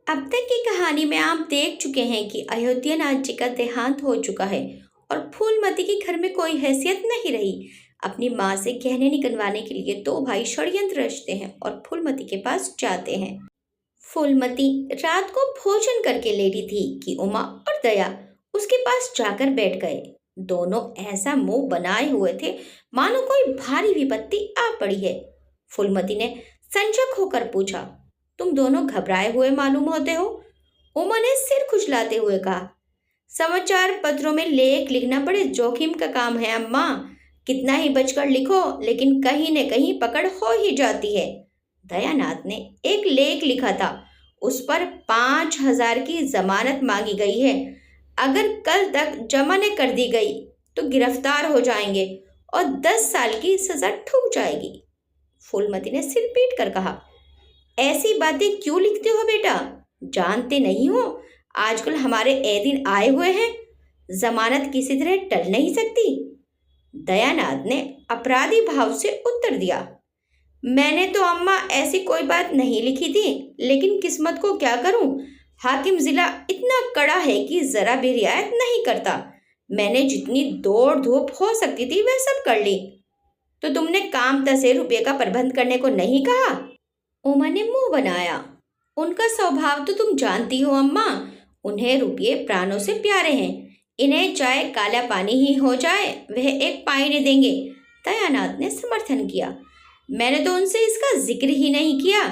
अब तक की कहानी में आप देख चुके हैं कि अयोध्यानाथ जी का देहांत हो चुका है और फूलमती के घर में कोई हैसियत नहीं रही। अपनी माँ से गहने निकलवाने के लिए दो भाई षड्यंत्र रचते हैं और फूलमती के पास जाते हैं। फूलमती रात को भोजन करके लेटी थी कि उमा और दया उसके पास जाकर बैठ गए। दोनों ऐसा मुंह बनाए हुए थे मानो कोई भारी विपत्ति आ पड़ी है। फूलमती ने संजक होकर पूछा, तुम दोनों घबराए हुए मालूम होते हो। उमा ने सिर खुजलाते हुए कहा, समाचार पत्रों में लेख लिखना बड़े जोखिम का काम है अम्मा। कितना ही बचकर लिखो लेकिन कहीं न कहीं पकड़ हो ही जाती है। दयानाथ ने एक लेख लिखा था, उस पर 5,000 की जमानत मांगी गई है। अगर कल तक जमा न कर दी गई तो गिरफ्तार हो जाएंगे और 10 साल की सजा ठुक जाएगी। फूलमती ने सिर पीट कर कहा, ऐसी बातें क्यों लिखते हो बेटा? जानते नहीं हो आजकल हमारे ए दिन आए हुए हैं। जमानत किसी तरह टल नहीं सकती। दयानाथ ने अपराधी भाव से उत्तर दिया, मैंने तो अम्मा ऐसी कोई बात नहीं लिखी थी, लेकिन किस्मत को क्या करूं। हाकिम जिला इतना कड़ा है कि जरा भी रियायत नहीं करता। मैंने जितनी दौड़ धूप हो सकती थी वह सब कर ली। तो तुमने कामता से रुपये का प्रबंध करने को नहीं कहा? उमा ने मुंह बनाया। उनका स्वभाव तो तुम जानती हो अम्मा। उन्हें रुपये प्राणों से प्यारे हैं। इन्हें चाहे काला पानी ही हो जाए वह एक पाई नहीं देंगे। दयानाथ ने समर्थन किया, मैंने तो उनसे इसका जिक्र ही नहीं किया।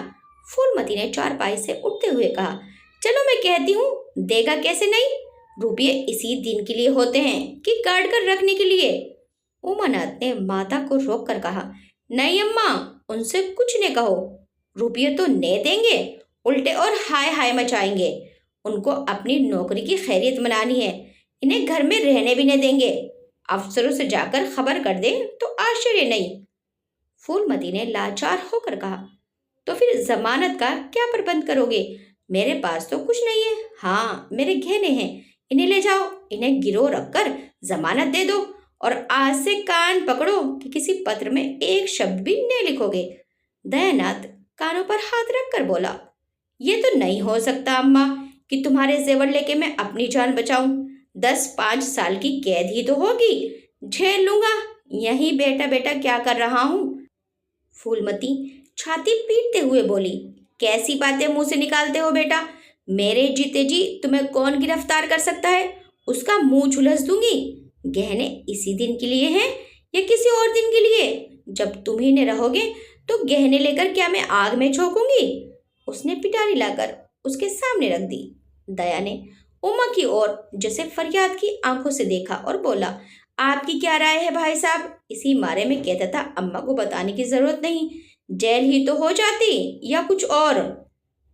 फूलमती ने चारपाई से उठते हुए कहा, चलो मैं कहती हूँ, देगा कैसे नहीं। रुपये इसी दिन के लिए होते हैं कि काट कर रखने के लिए। उमानाथ ने माता को रोक कर कहा, नहीं अम्मा, उनसे कुछ न कहो। रुपये तो ने देंगे, उल्टे और हाय हाय मचाएंगे। उनको अपनी नौकरी की खैरियत मनानी है। इन्हें घर में रहने भी न देंगे। अफसरों से जाकर खबर कर दे तो आश्चर्य नहीं। फूलमती ने लाचार होकर कहा, तो फिर जमानत का क्या प्रबंध करोगे? मेरे पास तो कुछ नहीं है। हाँ, मेरे गहने हैं, इन्हें ले जाओ। इन्हें गिरो रखकर जमानत दे दो और आज से कान पकड़ो कि किसी पत्र में एक शब्द भी नहीं लिखोगे। दयानाथ कानों पर हाथ रखकर बोला, ये तो नहीं हो सकता अम्मा कि तुम्हारे जेवर लेके मैं अपनी जान बचाऊं। 10-5 साल की कैद ही तो होगी, झेल लूंगा। यही बेटा बेटा क्या कर रहा हूं। फूलमती छाती पीटते हुए बोली, कैसी बातें मुंह से निकालते हो बेटा? मेरे जीते जी तुम्हें कौन गिरफ्तार कर सकता है? उसका मुंह झुलस दूंगी। गहने इसी दिन के लिए हैं या किसी और दिन के लिए? जब तुम ही न रहोगे तो गहने लेकर क्या मैं आग में झोंकूंगी? उसने पिटारी लाकर उसके सामने रख दी। दया ने उमा की ओर जैसे फरियाद की आंखों से देखा और बोला, आपकी क्या राय है भाई साहब? इसी मारे में कहता था अम्मा को बताने की जरूरत नहीं, जेल ही तो हो जाती या कुछ और।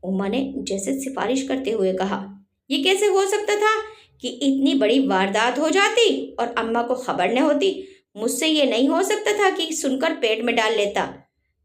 उमा ने जैसे सिफारिश करते हुए कहा, ये कैसे हो सकता था कि इतनी बड़ी वारदात हो जाती और अम्मा को खबर न होती? मुझसे ये नहीं हो सकता था कि सुनकर पेट में डाल लेता।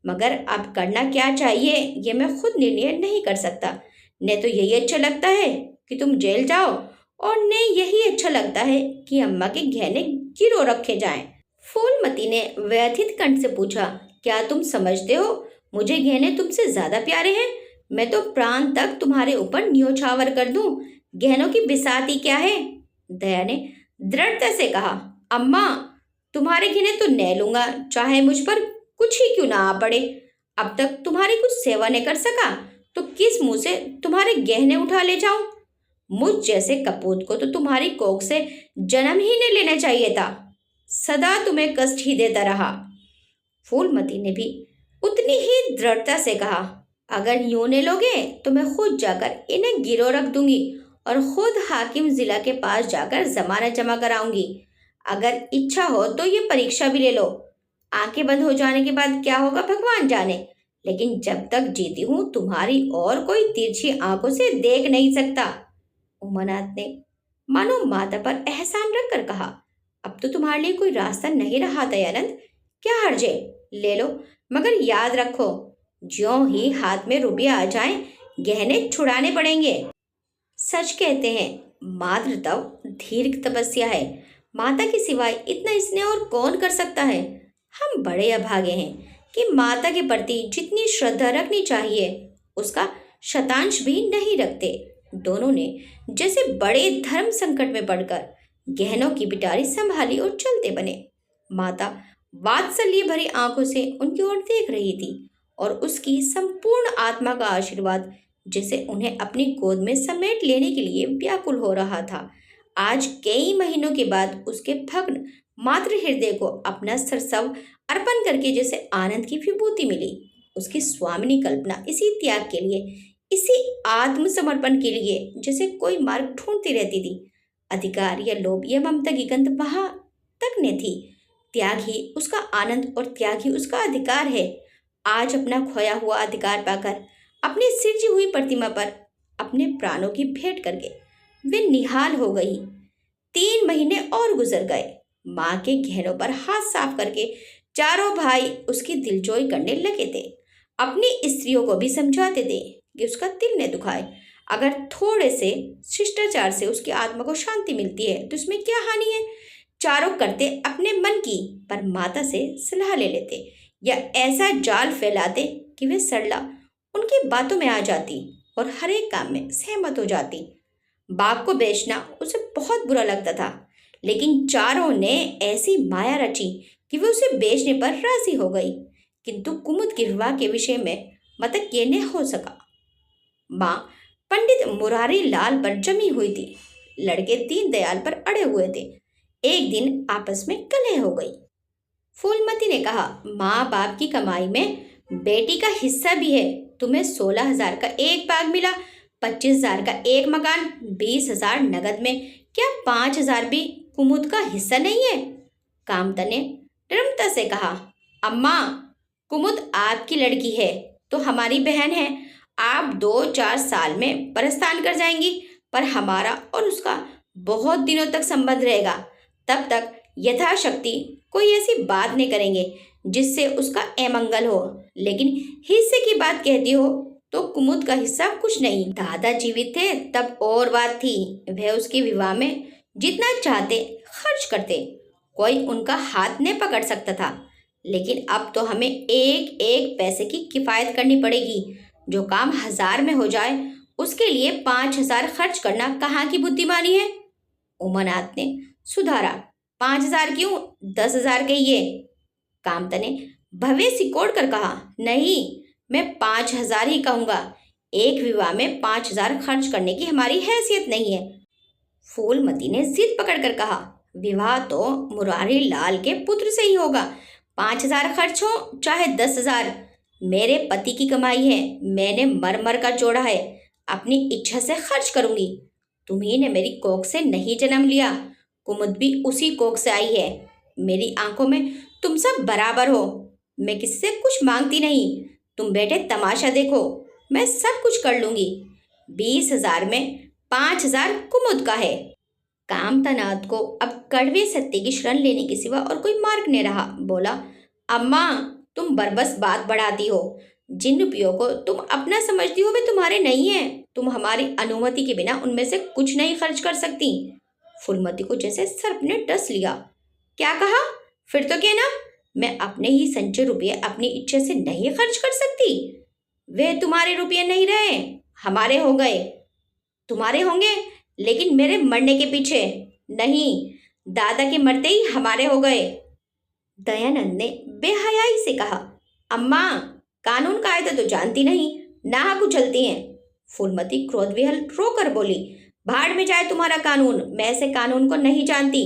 मगर अब करना क्या चाहिए ये मैं खुद निर्णय नहीं कर सकता। न तो यही अच्छा लगता है कि तुम जेल जाओ और न यही अच्छा लगता है कि अम्मा के गहने गिरो रखे जाएं। फूलमती ने व्यथित कंठ से पूछा, क्या तुम समझते हो मुझे गहने तुमसे ज्यादा प्यारे हैं? मैं तो प्राण तक तुम्हारे ऊपर न्योछावर कर दूं। गहनों की बिसाती क्या है? दया ने दृढ़ता से कहा, अम्मा तुम्हारे गहने तो न लूंगा, चाहे मुझ पर कुछ ही क्यों ना आ पड़े। अब तक तुम्हारी कुछ सेवा न कर सका तो किस मुंह से तुम्हारे गहने उठा ले जाऊं? मुझ जैसे कपूत को तो तुम्हारी कोख से जन्म ही नहीं लेना चाहिए था। सदा तुम्हें कष्ट ही देता रहा। फूलमती ने भी उतनी ही दृढ़ता से कहा, अगर यूं ने लोगे तो मैं खुद जाकर इन्हें गिरो रख दूंगी और खुद हाकिम जिला के पास जाकर जमानत जमा कराऊंगी। अगर इच्छा हो तो ये परीक्षा भी ले लो। आंखें बंद हो जाने के बाद क्या होगा भगवान जाने, लेकिन जब तक जीती हूं तुम्हारी और कोई तिरछी आंखों से देख नहीं सकता। उमानाथ ने मानो माता पर एहसान रख कर कहा, अब तो तुम्हारे लिए कोई रास्ता नहीं रहा दयानंद। क्या हर्जे, ले लो, मगर याद रखो ज्यों ही हाथ में रुपया आ जाए गहने छुड़ाने पड़ेंगे। सच कहते हैं मातृत्व दीर्घ तपस्या है। माता के सिवाय इतना स्नेह और कौन कर सकता है? हम बड़े अभागे हैं कि माता के प्रति जितनी श्रद्धा रखनी चाहिए उसका शतांश भी नहीं रखते। दोनों ने जैसे बड़े धर्म संकट में पड़कर गहनों की पिटारी संभाली और चलते बने। माता वात्सल्य भरी आंखों से उनकी ओर देख रही थी और उसकी संपूर्ण आत्मा का आशीर्वाद जैसे उन्हें अपनी गोद में समेट लेने के लिए व्याकुल हो रहा था। आज कई महीनों के बाद उसके भग्न मातृ हृदय को अपना सरसव अर्पण करके जैसे आनंद की विभूति मिली। उसकी स्वामिनी कल्पना इसी त्याग के लिए, इसी आत्मसमर्पण के लिए जैसे कोई मार्ग ढूंढती रहती थी। अधिकार या लोभ या ममता की गंध वहां तक न थी। त्याग ही उसका आनंद और त्याग ही उसका अधिकार है। आज अपना खोया हुआ अधिकार पाकर, अपनी सिरजी हुई प्रतिमा पर अपने प्राणों की भेंट करके वे निहाल हो गई। 3 महीने और गुजर गए। माँ के गहनों पर हाथ साफ करके चारों भाई उसकी दिलजोई करने लगे थे। अपनी स्त्रियों को भी समझाते थे कि उसका दिल न दुखाए। अगर थोड़े से शिष्टाचार से उसकी आत्मा को शांति मिलती है तो इसमें क्या हानि है। चारों करते अपने मन की, पर माता से सलाह ले लेते या ऐसा जाल फैलाते कि वे सरला उनकी बातों में आ जाती और हर एक काम में सहमत हो जाती। बाग को बेचना उसे बहुत बुरा लगता था, लेकिन चारों ने ऐसी माया रची कि वे उसे बेचने पर राजी हो गई। किंतु कुमुद के विवाह के विषय में मतक ये न हो सका। माँ पंडित मुरारी लाल पर जमी हुई थी। लड़के दीनदयाल पर अड़े हुए थे। एक दिन आपस में कलह हो गई। फूलमती ने कहा, माँ बाप की कमाई में बेटी का हिस्सा भी है। तुम्हें 16,000 का एक बाग मिला, 25,000 का एक मकान, 20,000 नगद में, क्या 5,000 भी कुमुद का हिस्सा नहीं है। कामता ने नम्रता से कहा, अम्मा, कुमुद आपकी लड़की है तो हमारी बहन है। आप 2-4 साल में प्रस्थान कर जाएंगी, पर हमारा और उसका बहुत दिनों तक संबंध रहेगा। तब तक यथाशक्ति कोई ऐसी बात नहीं करेंगे जिससे उसका अमंगल हो। लेकिन हिस्से की बात कहती हो तो कुमुद का हिस्सा कुछ नहीं। दादा जीवित थे तब और बात थी। वह उसके विवाह में जितना चाहते खर्च करते, कोई उनका हाथ नहीं पकड़ सकता था। लेकिन अब तो हमें एक एक पैसे की किफायत करनी पड़ेगी। जो काम 1,000 में हो जाए उसके लिए 5,000 खर्च करना कहाँ की बुद्धिमानी है। उमानाथ ने सुधारा, 5,000 क्यों, 10,000 कहिए। कामता ने भव्य सिकोड़ कर कहा, नहीं, मैं 5,000 ही कहूँगा। एक विवाह में 5,000 खर्च करने की हमारी हैसियत नहीं है। फूलमती ने जिद पकड़कर कहा, विवाह तो मुरारी लाल के पुत्र से ही होगा। 5,000 खर्च हो चाहे 10,000, मेरे पति की कमाई है। मैंने मर मर कर जोड़ा है, अपनी इच्छा से खर्च करूंगी। तुम्ही ने मेरी कोख से नहीं जन्म लिया, कुमुद भी उसी कोख से आई है। मेरी आंखों में तुम सब बराबर हो। मैं किससे कुछ मांगती नहीं। तुम बेटे तमाशा देखो, मैं सब कुछ कर लूंगी। 20,000 में 5,000 कुमुद का है। कामतानाथ को अब कड़वे सत्य की शरण लेने के सिवा और कोई मार्ग नहीं रहा। बोला, अम्मा, तुम बरबस बात बढ़ाती हो। जिन रुपयों को तुम अपना समझती हो वे तुम्हारे नहीं है। तुम हमारी अनुमति के बिना उनमें से कुछ नहीं खर्च कर सकती। फूलमती को जैसे सर्प ने डस लिया। क्या कहा, फिर तो कहना। मैं अपने ही संचय रुपये अपनी इच्छा से नहीं खर्च कर सकती। वे तुम्हारे रुपये नहीं रहे, हमारे हो गए। तुम्हारे होंगे लेकिन मेरे मरने के पीछे नहीं। दादा के मरते ही हमारे हो गए। दयानंद ने बेहयाई से कहा, अम्मा, कानून कायदा तो जानती नहीं, नाहक उछलती हैं। फूलमती क्रोध विहल रोकर बोली, भाड़ में जाए तुम्हारा कानून। मैं ऐसे कानून को नहीं जानती।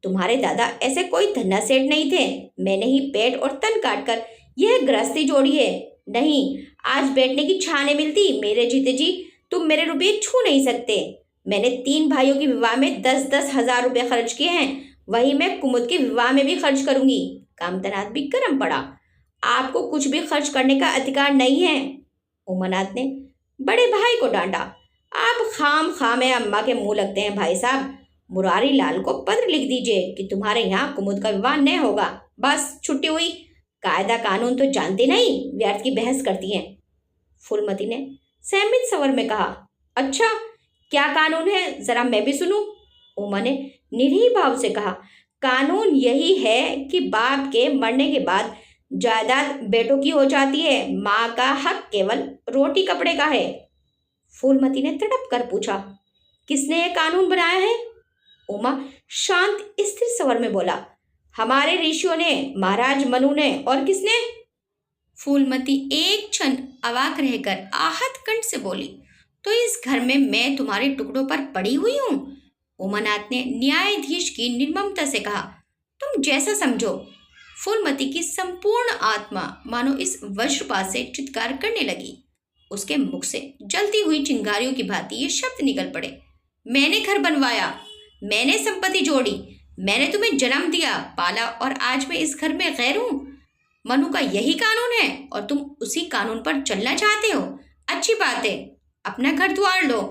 तुम्हारे दादा ऐसे कोई धन्ना सेठ नहीं थे। मैंने ही पेट और तन काट कर यह गृहस्थी जोड़ी है। नहीं, आज बैठने की छां नहीं मिलती। मेरे जीते जी तुम मेरे रुपये छू नहीं सकते। मैंने 3 भाइयों के विवाह में 10-10 हजार रुपये खर्च किए हैं। वही मैं कुमुद के विवाह में भी खर्च करूंगी। कामतानाथ भी गर्म पड़ा। आपको कुछ भी खर्च करने का अधिकार नहीं है। उमानाथ ने बड़े भाई को डांटा। आप खाम खामे अम्मा के मुंह लगते हैं भाई साहब। मुरारी लाल को पत्र लिख दीजिए कि तुम्हारे यहाँ कुमुद का विवाह नहीं होगा। बस छुट्टी हुई। कायदा कानून तो जानते नहीं, व्यर्थ की बहस करती हैं। फूलमती ने सहमित स्वर में कहा, अच्छा, क्या कानून है, जरा मैं भी सुनूं। उमा ने निरीह भाव से कहा, कानून यही है कि बाप के मरने के बाद जायदाद बेटों की हो जाती है। माँ का हक केवल रोटी कपड़े का है। फूलमती ने तड़प कर पूछा। किसने ये कानून बनाया है? उमा शांत स्थिर स्वर में बोला। हमारे ऋषियों ने, महाराज मनु ने, और किसने? फूलमती एक क्षण अवाक रहकर आहत कंठ से बोली। तो इस घर में मैं तुम्हारे टुकड़ों पर पड़ी हुई हूं? उमानाथ ने न्यायाधीश की निर्ममता से कहा। तुम जैसा समझो। फूलमती की संपूर्ण आत्मा मानो इस वज्रपात से चित्कार करने लगी। उसके मुख से जलती हुई चिंगारियों की भांति ये शब्द निकल पड़े। मैंने घर बनवाया, मैंने संपत्ति जोड़ी, मैंने तुम्हें जन्म दिया, पाला, और आज मैं इस घर में गैर हूं। मनु का यही कानून है और तुम उसी कानून पर चलना चाहते हो। अच्छी बात है, अपना घर द्वार लो।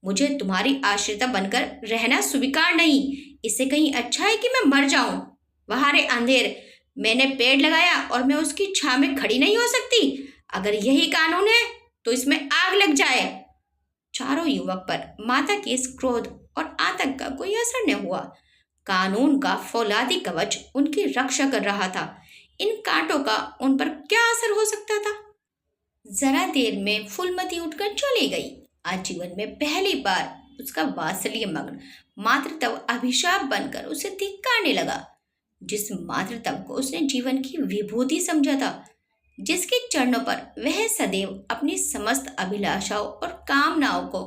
मुझे तुम्हारी आश्रिता बनकर रहना स्वीकार नहीं। इससे कहीं अच्छा है कि मैं मर जाऊं। वहां रे अंधेर, मैंने पेड़ लगाया और मैं उसकी छां में खड़ी नहीं हो सकती। अगर यही कानून है तो इसमें आग लग जाए। चारों युवक पर माता के इस क्रोध और आतंक का कोई असर न हुआ। कानून का फौलादी कवच उनकी रक्षा कर रहा था। इन कांटों का उन पर क्या असर हो सकता था? जरा देर में फूलमती उठकर चली गई। आज जीवन में पहली बार उसका वात्सल्य मग्न मातृत्व अभिशाप बनकर उसे धिक्कारने लगा। जिस मातृत्व को उसने जीवन की विभूति समझा था, जिसके चरणों पर वह सदैव अपनी समस्त अभिलाषाओं और कामनाओं को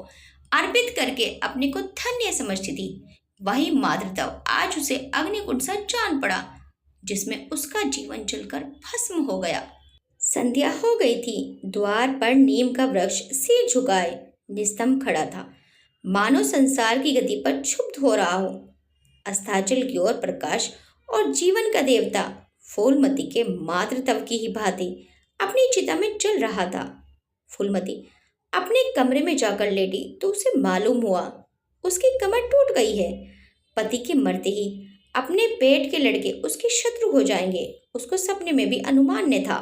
अर्पित करके अपने को धन्य समझती थी, वही मातृत्व आज उसे अग्निकुंड सा जान पड़ा, जिसमें उसका जीवन जलकर भस्म हो गया। संध्या हो गई थी। द्वार पर नीम का वृक्ष सिर झुकाए निस्तंभ खड़ा था, मानो संसार की गति पर क्षुब्ध हो रहा हो। अस्ताचल की ओर प्रकाश और जीवन का देवता फूलमती के मातृत्व की ही भांति अपनी चिता में जल रहा था। फूलमती अपने कमरे में जाकर लेटी तो उसे मालूम हुआ उसकी कमर टूट गई है। पति के मरते ही अपने पेट के लड़के उसके शत्रु हो जाएंगे, उसको सपने में भी अनुमान न था।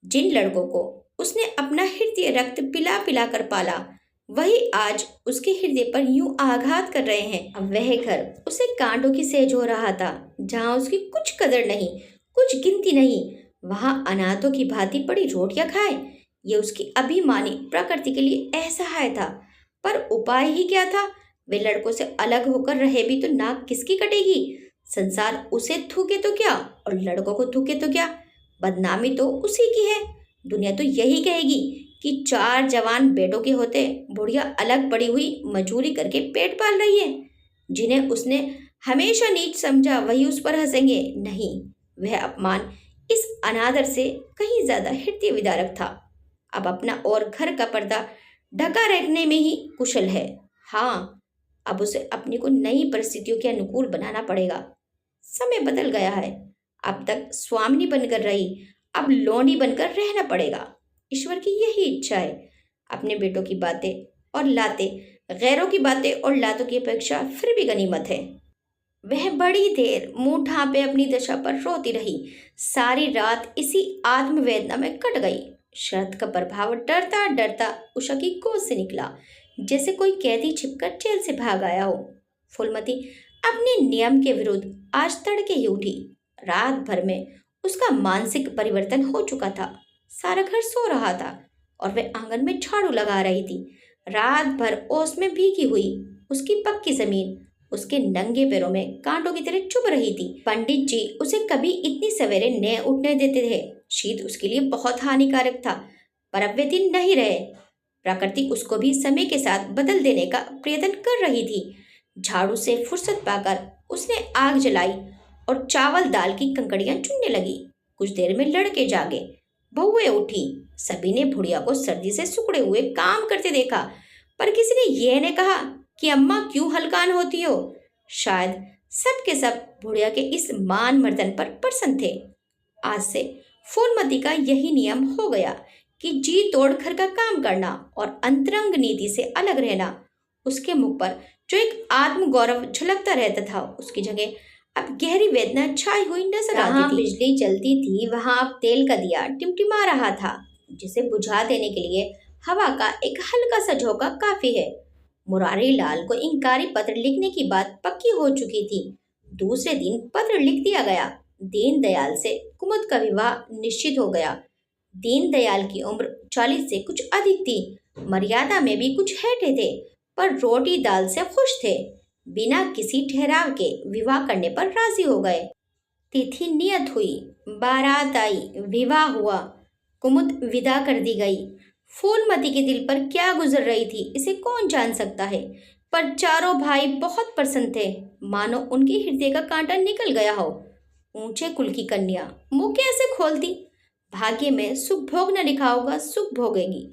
जिन लड़कों को उसने अपना हृदय रक्त पिला पिला कर पाला, वही आज उसके हृदय पर यूं आघात कर रहे हैं। अब वह घर उसे कांटों की सेज हो रहा था, जहां उसकी कुछ कदर नहीं, कुछ गिनती नहीं। वहां अनाथों की भांति पड़ी रोटियां खाए, ये उसकी अभिमानी प्रकृति के लिए असहाय था। पर उपाय ही क्या था? वे लड़कों से अलग होकर रहे भी तो नाक किसकी कटेगी? संसार उसे थूके तो क्या और लड़कों को थूके तो क्या, बदनामी तो उसी की है। दुनिया तो यही कहेगी कि 4 जवान बेटों के होते बुढ़िया अलग पड़ी हुई मजूरी करके पेट पाल रही है। जिन्हें उसने हमेशा नीच समझा वही उस पर हंसेंगे। नहीं, वह अपमान इस अनादर से कहीं ज्यादा हृदय विदारक था। अब अपना और घर का पर्दा ढका रखने में ही कुशल है। हाँ, अब उसे अपने को नई परिस्थितियों के अनुकूल बनाना पड़ेगा। समय बदल गया है। अब तक स्वामिनी बनकर रही, अब लोनी बनकर रहना पड़ेगा। ईश्वर की यही इच्छा है। अपने बेटों की बातें और लाते, गैरों की बातें और लातों की अपेक्षा फिर भी गनीमत है। वह बड़ी देर मुंह ढांपे अपनी दशा पर रोती रही। सारी रात इसी आत्मवेदना में कट गई। शरद का प्रभाव डरता डरता उषा की गोद से निकला, जैसे कोई कैदी छिपकर जेल से भाग आया हो। फूलमती अपने नियम के विरुद्ध आज तड़के ही उठी। रात भर में उसका मानसिक परिवर्तन हो चुका था। सारा घर सो रहा था और वह आंगन में झाड़ू लगा रही थी। रात भर ओस में भीगी हुई उसकी पक्की जमीन उसके नंगे पैरों में कांटों की तरह चुभ रही थी। पंडित जी उसे कभी इतनी सवेरे न उठने देते थे। शीत उसके लिए बहुत हानिकारक था, पर अब वे दिन नहीं रहे। प्रकृति उसको भी समय के साथ बदल देने का प्रयत्न कर रही थी। झाड़ू से फुर्सत पाकर उसने आग जलाई और चावल दाल की कंकड़ियां चुनने लगी। कुछ देर में लड़के जागे, बहुएं उठी। सभी ने बुढ़िया को सर्दी से सिकुड़े हुए काम करते देखा, पर किसी ने यह नहीं कहा कि अम्मा क्यों हलकान होती हो। शायद सब के सब बुढ़िया के इस मान मर्दन पर प्रसन्न थे। आज से फूलमती का यही नियम हो गया कि जी तोड़ घर का काम करना और अंतरंग नीति से अलग रहना। उसके मुख पर जो एक आत्म गौरव झलकता रहता था, उसकी जगह अब गहरी वेदना छाई हुई नजर आती थी। बिजली जलती थी, वहां अब तेल का दिया टिमटिमा रहा था, जिसे बुझा देने के लिए हवा का एक हल्का सा झोंका काफी है। मुरारी लाल को इंकारी पत्र लिखने की बात पक्की हो चुकी थी। दूसरे दिन पत्र लिख दिया गया। दीनदयाल से कुमुद का विवाह निश्चित हो गया। दीनदयाल की उम्र 40 से कुछ अधिक थी। मर्यादा में भी कुछ हेठे थे, पर रोटी दाल से खुश थे। बिना किसी ठहराव के विवाह करने पर राजी हो गए। तिथि नियत हुई, बारात आई, विवाह हुआ, कुमुद विदा कर दी गई। फूलमती के दिल पर क्या गुजर रही थी इसे कौन जान सकता है, पर चारों भाई बहुत प्रसन्न थे, मानो उनके हृदय का कांटा निकल गया हो। ऊंचे कुल की कन्या मुंह कैसे खोलती। भाग्य में सुख भोग न लिखा होगा सुख भोगेगी,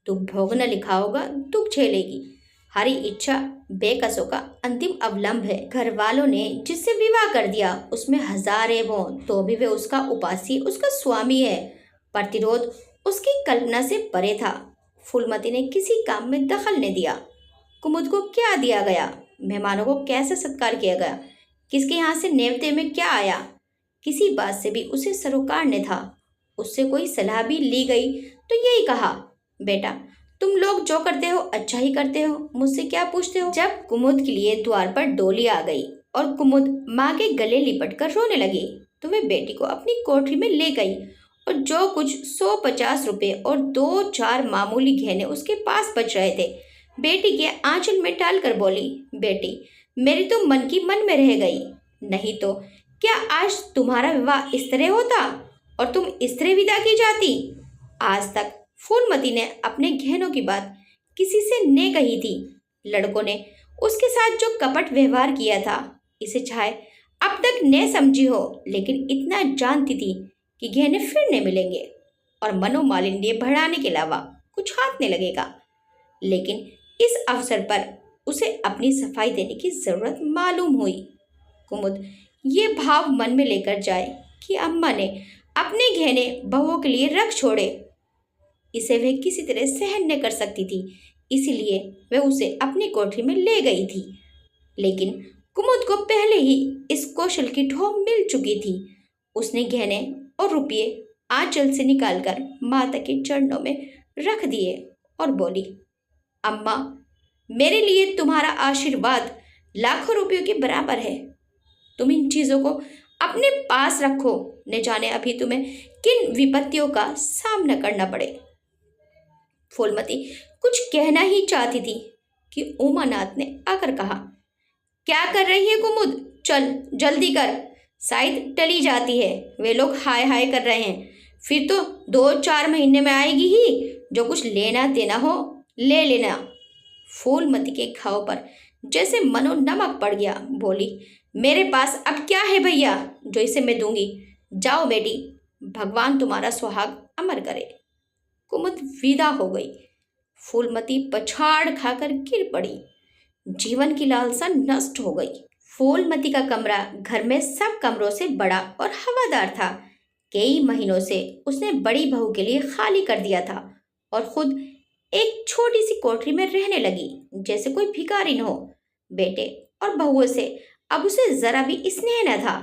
दुख भोग न लिखा होगा दुख झेलेगी। हरी इच्छा बेकसों का अंतिम अवलंब है। घर वालों ने जिससे विवाह कर दिया उसमें हजारे वो, तो भी वे उसका उपासी, उसका स्वामी है। प्रतिरोध उसकी कल्पना से परे था। फूलमती ने किसी काम में दखल नहीं दिया। कुमुद को क्या दिया गया, मेहमानों को कैसे सत्कार किया गया, किसके यहाँ से नेवते में क्या आया, किसी बात से भी उसे सरोकार न था। उससे कोई सलाह भी ली गई तो यही कहा, बेटा तुम लोग जो करते हो अच्छा ही करते हो, मुझसे क्या पूछते हो। जब कुमुद के लिए द्वार पर डोली आ गई और कुमुद माँ के गले लिपट कर रोने लगी, तो वे बेटी को अपनी कोठरी में ले गई और जो कुछ 150 रुपए और 2-4 मामूली गहने उसके पास बच रहे थे बेटी के आंचल में डाल कर बोली, बेटी मेरी तो मन की मन में रह गई, नहीं तो क्या आज तुम्हारा विवाह इस तरह होता और तुम इस तरह विदा की जाती। आज तक फूलमती ने अपने गहनों की बात किसी से ने कही थी। लड़कों ने उसके साथ जो कपट व्यवहार किया था, इसे चाहे अब तक न समझी हो, लेकिन इतना जानती थी कि गहने फिर न मिलेंगे और मनोमालिन्य बढ़ाने के अलावा कुछ हाथ न लगेगा। लेकिन इस अवसर पर उसे अपनी सफाई देने की जरूरत मालूम हुई। कुमुद ये भाव मन में लेकर जाए कि अम्मा ने अपने गहने बहुओं के लिए रख छोड़े, इसे वह किसी तरह सहन न कर सकती थी, इसीलिए वह उसे अपनी कोठरी में ले गई थी। लेकिन कुमुद को पहले ही इस कौशल की ठोक मिल चुकी थी। उसने गहने और रुपये आंचल से निकालकर माता के चरणों में रख दिए और बोली, अम्मा मेरे लिए तुम्हारा आशीर्वाद लाखों रुपयों के बराबर है। तुम इन चीजों को अपने पास रखो, न जाने अभी तुम्हें किन विपत्तियों का सामना करना पड़े। फूलमती कुछ कहना ही चाहती थी कि उमानाथ ने आकर कहा, क्या कर रही है कुमुद, चल जल्दी कर, शायद टली जाती है, वे लोग हाय हाय कर रहे हैं, फिर तो 2-4 महीने में आएगी ही, जो कुछ लेना देना हो ले लेना। फूलमती के घाव पर जैसे मनो नमक पड़ गया, बोली, मेरे पास अब क्या है भैया जो इसे मैं दूंगी, जाओ बेटी, भगवान तुम्हारा सुहाग अमर करे। कुमुद विदा हो गई। फूलमती पछाड़ खाकर गिर पड़ी। जीवन की लालसा नष्ट हो गई। फूलमती का कमरा घर में सब कमरों से बड़ा और हवादार था। कई महीनों से उसने बड़ी बहू के लिए खाली कर दिया था और खुद एक छोटी सी कोठरी में रहने लगी, जैसे कोई भिखारी न हो। बेटे और बहुओं से अब उसे जरा भी स्नेह न था।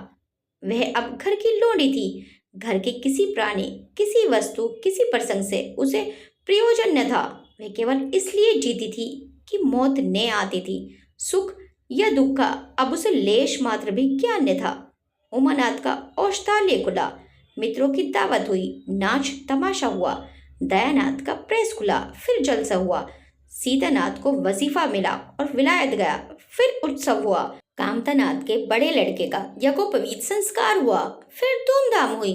वह अब घर की लोंडी थी। घर के किसी प्राणी, किसी वस्तु, किसी प्रसंग से उसे प्रयोजन न था। वह केवल इसलिए जीती थी कि मौत ने आती थी। सुख या दुख का अब उसे लेश मात्र भी ज्ञान न था। उमानाथ का औषधालय खुला, मित्रों की दावत हुई, नाच तमाशा हुआ, दयानाथ का प्रेस खुला, फिर जलसा हुआ, सीतानाथ को वजीफा मिला और विलायत गया, फिर उत्सव हुआ, कामतानाथ के बड़े लड़के का यज्ञोपवीत संस्कार हुआ, फिर धूमधाम हुई।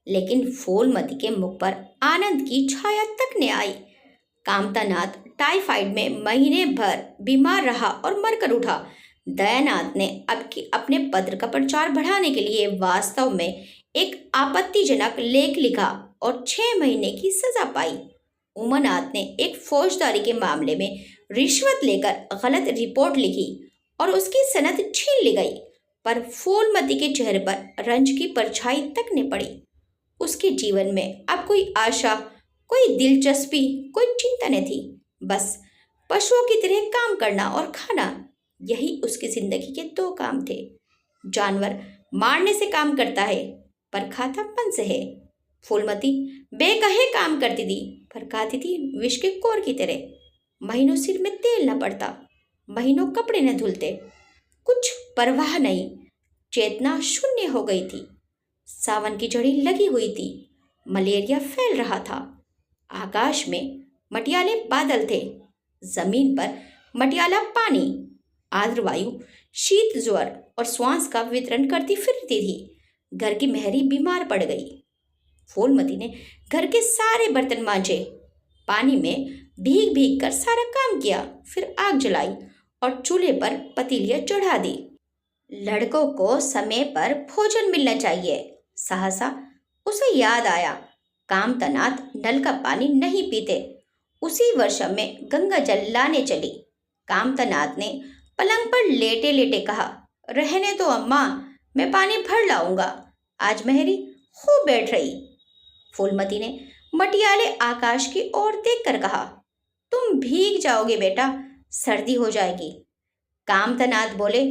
लेकिन फूलमती के मुख पर आनंद की छाया तक न आई। कामतानाथ टाइफाइड में महीने भर बीमार रहा और मरकर उठा। दयानाथ ने अब की अपने पत्र का प्रचार बढ़ाने के लिए वास्तव में एक आपत्तिजनक लेख लिखा और 6 महीने की सजा पाई। उमानाथ ने एक फौजदारी के मामले में रिश्वत लेकर गलत रिपोर्ट लिखी और उसकी सनद छीन ली गई, पर फूलमती के चेहरे पर रंज की परछाई तक न पड़ी। उसके जीवन में अब कोई आशा, कोई दिलचस्पी, कोई चिंता न थी। बस पशुओं की तरह काम करना और खाना, यही उसकी जिंदगी के 2 काम थे। जानवर मारने से काम करता है पर खाता मन से है। फूलमती बेकहे काम करती थी पर खाती थी विष के कोर की तरह। महीनों सिर में तेल न पड़ता, महीनों कपड़े न धुलते, कुछ परवाह नहीं, चेतना शून्य हो गई थी। सावन की झड़ी लगी हुई थी, मलेरिया फैल रहा था। आकाश में मटियाले बादल थे, जमीन पर मटियाला पानी। आर्द्र वायु शीत ज्वर और श्वास का वितरण करती फिरती थी। घर की मेहरी बीमार पड़ गई। फूलमती ने घर के सारे बर्तन मांजे, पानी में भीग भीग कर सारा काम किया, फिर आग जलाई और चूल्हे पर पतीलियां चढ़ा दी। लड़कों को समय पर भोजन मिलना चाहिए। सहसा उसे याद आया, कामतनाथ नल का पानी नहीं पीते। उसी वर्ष में गंगा जल लाने चली। कामतनाथ ने पलंग पर लेटे लेटे कहा, रहने दो अम्मा, मैं पानी भर लाऊंगा। आज मेहरी खूब बैठ रही। फूलमती ने मटियाले आकाश की ओर देखकर कहा, तुम भीग जाओगे बेटा, सर्दी हो जाएगी। कामतनाथ बोले,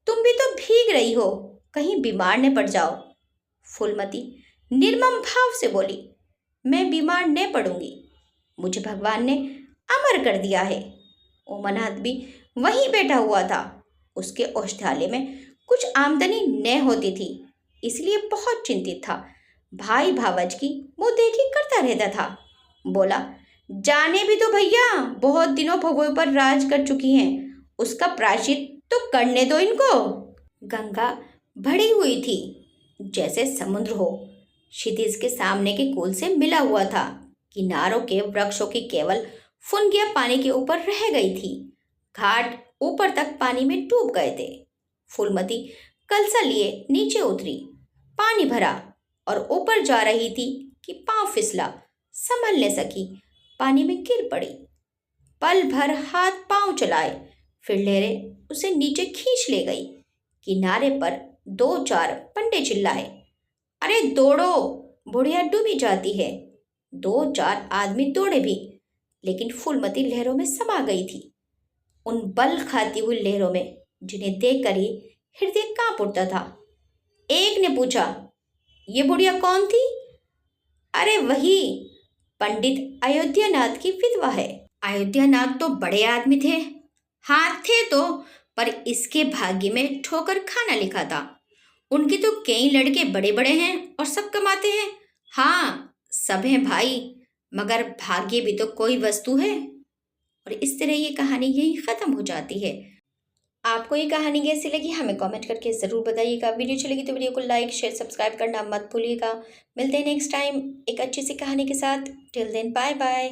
तुम भी तो भीग रही हो, कहीं बीमार न पड़ जाओ। फूलमती निर्मम भाव से बोली, मैं बीमार न पड़ूंगी, मुझे भगवान ने अमर कर दिया है। ओमनाथ भी वहीं बैठा हुआ था। उसके औषधालय में कुछ आमदनी न होती थी, इसलिए बहुत चिंतित था। भाई भावज की मुंह देखी करता रहता था। बोला, जाने भी तो भैया, बहुत दिनों भगों पर राज कर चुकी हैं, उसका प्रायश्चित तो करने दो इनको। गंगा भरी हुई थी जैसे समुद्र हो, क्षितिज के सामने के कुल से मिला हुआ था। किनारों के वृक्षों की केवल फुनगियां पानी के ऊपर रह गई थी। घाट ऊपर तक पानी में डूब गए थे। फूलमती कलसा लिए नीचे उतरी, पानी भरा और ऊपर जा रही थी कि पांव फिसला, संभल न सकी, पानी में गिर पड़ी। पल भर हाथ पांव चलाए, फिर लहरें उसे नीचे खींच ले गई। किनारे पर दो चार पंडे चिल्लाए, अरे दौड़ो, बुढ़िया डूबी जाती है। दो चार आदमी दौड़े भी, लेकिन फूलमती लहरों में समा गई थी। उन बल खाती हुई लहरों में जिन्हें देखकर ही हृदय कांप उठता था। एक ने पूछा, ये बुढ़िया कौन थी? अरे वही, पंडित अयोध्यानाथ की विधवा है। अयोध्यानाथ तो बड़े आदमी थे। हाँ थे तो, पर इसके भाग्य में ठोकर खाना लिखा था। उनके तो कई लड़के बड़े बड़े हैं और सब कमाते हैं। हाँ सब हैं भाई, मगर भाग्य भी तो कोई वस्तु है। और इस तरह ये कहानी यही खत्म हो जाती है। आपको ये कहानी कैसी लगी हमें कमेंट करके ज़रूर बताइएगा। वीडियो चलेगी तो वीडियो को लाइक शेयर सब्सक्राइब करना मत भूलिएगा। मिलते हैं नेक्स्ट टाइम एक अच्छी सी कहानी के साथ। Till then bye bye.